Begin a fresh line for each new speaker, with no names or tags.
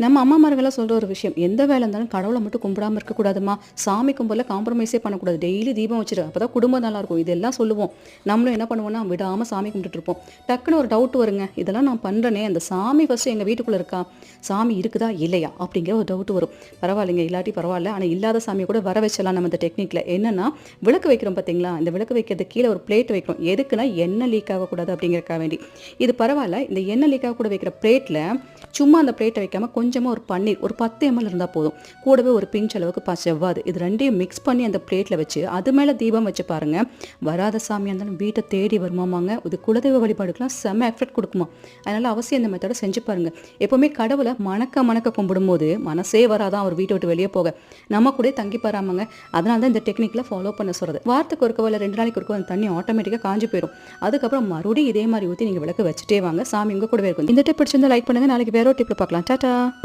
நம்ம அம்மாமார்கள்லாம் சொல்ற ஒரு விஷயம், எந்த வேலை இருந்தாலும் கடவுள மட்டும் கும்பிடாம இருக்கக்கூடாதும்மா. சாமி கும்பல்ல காம்ப்ரமைஸே பண்ணக்கூடாது. டெய்லி தீபம் வச்சுரு. அப்பதான் குடும்பம் நல்லாயிருக்கும். இதெல்லாம் சொல்லுவோம். நம்மளும் என்ன பண்ணுவோம்னா, விடாம சாமி கும்பிட்டுட்டு இருப்போம். டக்குனு ஒரு டவுட் வருங்க. இதெல்லாம் நான் பண்றேனே, அந்த சாமி ஃபர்ஸ்ட்டு எங்க வீட்டுக்குள்ள இருக்கா? சாமி இருக்குதா? இல்லையா? அப்படிங்கிற ஒரு டவுட் வரும். பரவாயில்லைங்க, இல்லாட்டி பரவாயில்ல. ஆனா இல்லாத சாமிய கூட வர வச்சலாம் நம்ம இந்த டெக்னிக்ல. என்னன்னா, விளக்கு வைக்கிறோம் பார்த்தீங்களா? இந்த விளக்கு வைக்கிறதுக்கு கீழ ஒரு பிளேட் வைக்கிறோம். எதுக்குன்னா, எண்ணெய் லீக் ஆகக்கூடாது அப்படிங்கிறதுக்காக வேண்டி. இது பரவாயில்ல. இந்த எண்ணெய் லீக் ஆகக்கூட வைக்கிற பிளேட்ல சும்மா அந்த பிளேட்டை வைக்காம கொஞ்சமா ஒரு பன்னீர் ஒரு 10 ml இருந்தா போதும். கூடவே ஒரு பிஞ்ச் அளவுக்கு செவ்வாது. இது 2யும் மிக்ஸ் பண்ணி அந்த பிளேட்ல வச்சு அது மேல தீபம் வச்சு பாருங்க. வராத சாமியா இருந்தாலும் வீட்டை தேடி வருமாமாங்க. இது குலதெய்வ வழிபாடுக்கெல்லாம் செம எஃபெக்ட் கொடுக்குமா. அதனால அவசியம் இந்த மெத்தடை செஞ்சு பாருங்க. எப்பவுமே கடவுளை மணக்க மணக்க கும்பிடும்போது மனசே வராதான் அவர் வீட்டை விட்டு வெளியே போக. நம்ம கூட தங்கி பாராமங்க. அதனால தான் இந்த டெக்னிக்ல ஃபாலோ பண்ண சொல்றது. வாரத்துக்கு ஒருக்கவோ இல்லை 2 நாளைக்கு ஒருக்கோ அந்த தண்ணி ஆட்டோமேட்டிக்காக காஞ்சு போயிடும். அதுக்கப்புறம் மறுபடியும் இதே மாதிரி ஊற்றி நீங்க விளக்கு வச்சுட்டே வாங்க. சாமி உங்க கூடவே இருக்கும். இந்த டிப் பிடிச்சிருந்தா லைக் பண்ணுங்க. நாளைக்கு வேற ஒரு டிப்ல பார்க்கலாம். டாடா.